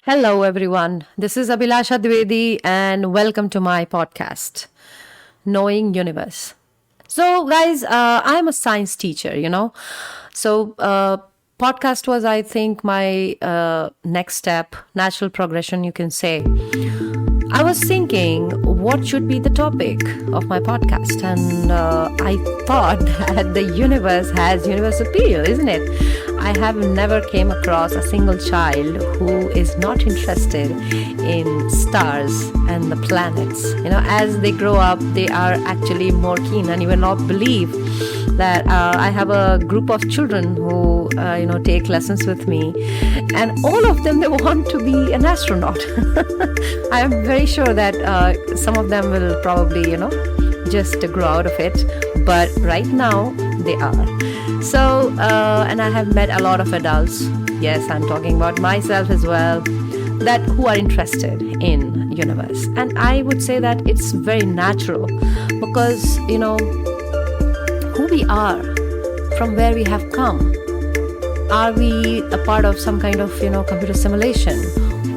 Hello, everyone. This is Abhilasha Dwivedi, and welcome to my podcast, Knowing Universe. So, guys, I'm a science teacher. So, podcast was, I think, my next step, natural progression, you can say. I was thinking, what should be the topic of my podcast? And I thought that the universe has universal appeal, isn't it? I have never came across a single child who is not interested in stars and the planets. As they grow up, they are actually more keen, and you will not believe that I have a group of children who, take lessons with me, and all of them, they want to be an astronaut. I am very sure that some of them will probably, just grow out of it. But right now, they are. So, and I have met a lot of adults. Yes, I'm talking about myself as well, that who are interested in universe. And I would say that it's very natural because, who we are, from where we have come. Are we a part of some kind of, computer simulation?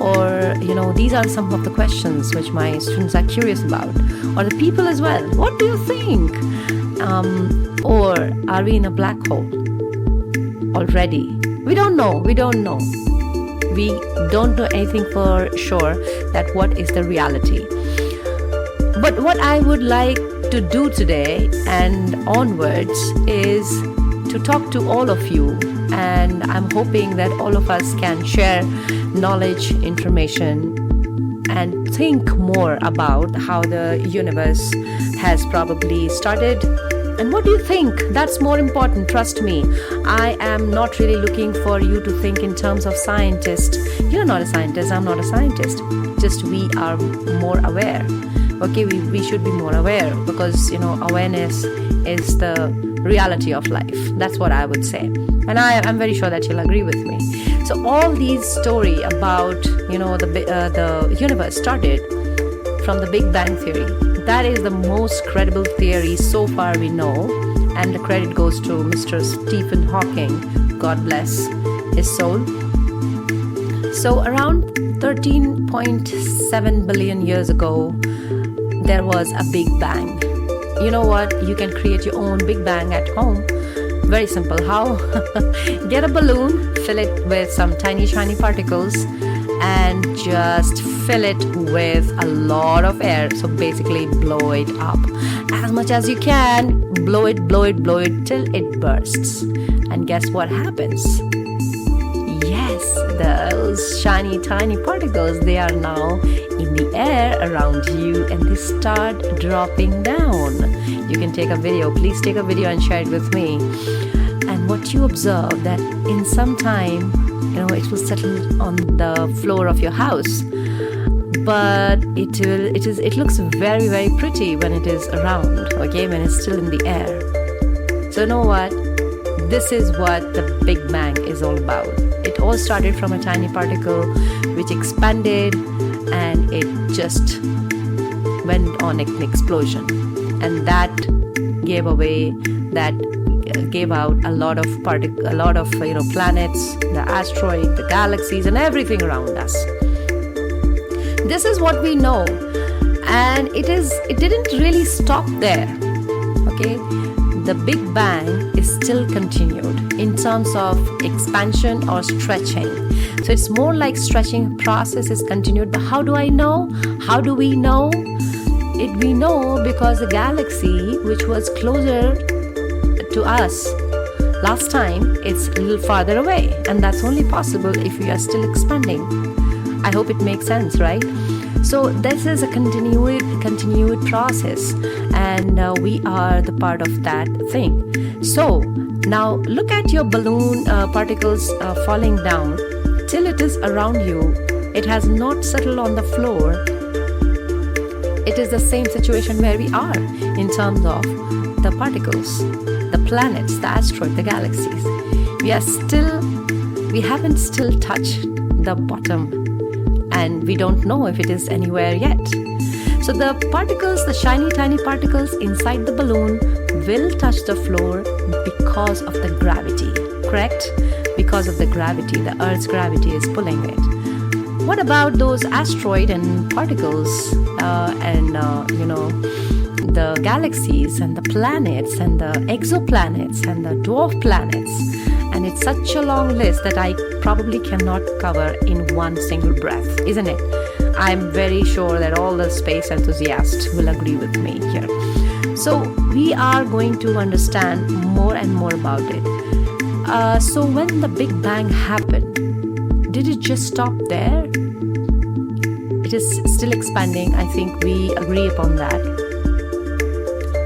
Or, these are some of the questions which my students are curious about. Or the people as well. What do you think? Or are we in a black hole already? We don't know. We don't know anything for sure that what is the reality. But what I would like to do today and onwards is to talk to all of you, and I'm hoping that all of us can share knowledge, information, and think more about how the universe has probably started. And what do you think? That's more important, trust me. I am not really looking for you to think in terms of scientist. You're not a scientist, I'm not a scientist. Just we are more aware. Okay, we should be more aware because, awareness is the reality of life. That's what I would say. And I'm very sure that you'll agree with me. So all these story about, the universe started from the Big Bang Theory. That is the most credible theory so far we know. And the credit goes to Mr. Stephen Hawking. God bless his soul. So around 13.7 billion years ago, there was a Big Bang. You know what? You can create your own Big Bang at home. Very simple. How? Get a balloon, fill it with some tiny, shiny particles, and just fill it with a lot of air. So basically blow it up as much as you can. Blow it till it bursts. And guess what happens? Yes, those shiny, tiny particles, they are now in the air around you, and they start dropping down. You can take a video. Please take a video and share it with me. And what you observe that in some time, it will settle on the floor of your house. But it looks very, very pretty when it is around, okay, when it's still in the air. So you know what? This is what the Big Bang is all about. It all started from a tiny particle which expanded, and it just went on an explosion. And that gave out a lot of planets, the asteroid, the galaxies, and everything around us. This is what we know, and it didn't really stop there. Okay, the Big Bang is still continued in terms of expansion or stretching. So it's more like stretching process is continued. But how do I know? How do we know? We know because the galaxy, which was closer to us last time, it's a little farther away, and that's only possible if we are still expanding. I hope it makes sense, right? So this is a continued process, and we are the part of that thing. So now look at your balloon particles falling down till it is around you. It has not settled on the floor. It is the same situation where we are in terms of the particles, the planets, the asteroid, the galaxies. We haven't still touched the bottom, and we don't know if it is anywhere yet. So the particles, the shiny tiny particles inside the balloon will touch the floor because of the gravity, correct? Because of the gravity, the Earth's gravity is pulling it. What about those asteroid and particles the galaxies and the planets and the exoplanets and the dwarf planets? And it's such a long list that I probably cannot cover in one single breath, isn't it? I'm very sure that all the space enthusiasts will agree with me here. So we are going to understand more and more about it. So when the Big Bang happened, did it just stop there? It is still expanding. I think we agree upon that.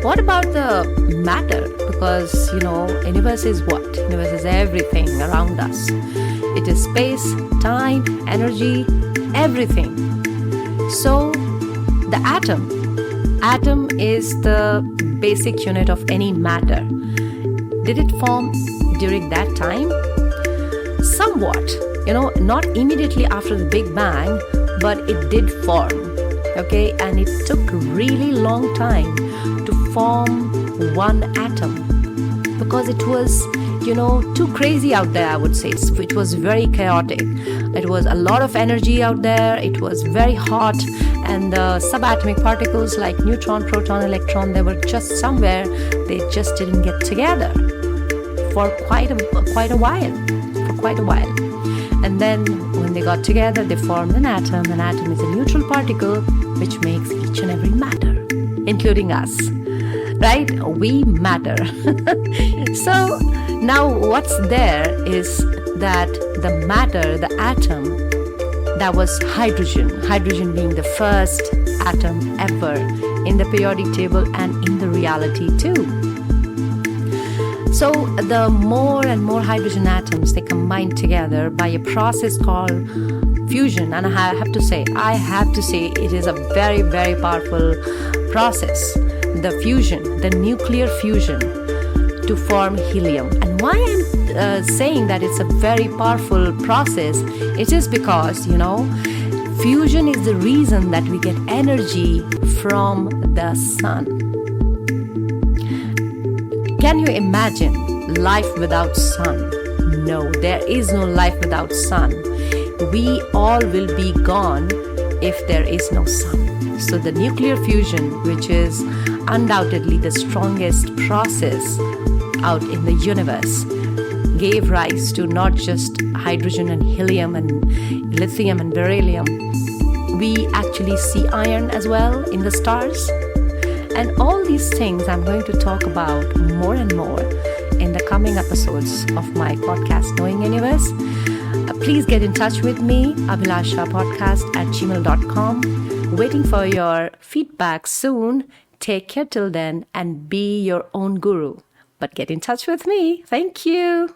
What about the matter? Because, universe is what? Universe is everything around us. It is space, time, energy, everything. So, the atom is the basic unit of any matter. Did it form during that time? Somewhat, not immediately after the Big Bang, but it did form, okay? And it took a really long time to form one atom because it was, too crazy out there, I would say. It was very chaotic. It was a lot of energy out there. It was very hot, and the subatomic particles like neutron, proton, electron, they were just somewhere. They just didn't get together for quite a while. And then when they got together, they formed an atom. An atom is a neutral particle which makes each and every matter, including us. Right? We matter. So now what's there is that the matter, the atom, that was hydrogen. Hydrogen being the first atom ever in the periodic table and in the reality too. So the more and more hydrogen atoms, they combine together by a process called fusion. And I have to say it is a very, very powerful process. The fusion, the nuclear fusion to form helium. And why I'm saying that it's a very powerful process, it is because, fusion is the reason that we get energy from the sun. Can you imagine life without sun? No, there is no life without sun. We all will be gone if there is no sun. So the nuclear fusion, which is undoubtedly the strongest process out in the universe, gave rise to not just hydrogen and helium and lithium and beryllium. We actually see iron as well in the stars. And all these things I'm going to talk about more and more in the coming episodes of my podcast, Knowing Universe. Please get in touch with me, abhilashapodcast@gmail.com. Waiting for your feedback soon. Take care till then and be your own guru. But get in touch with me. Thank you.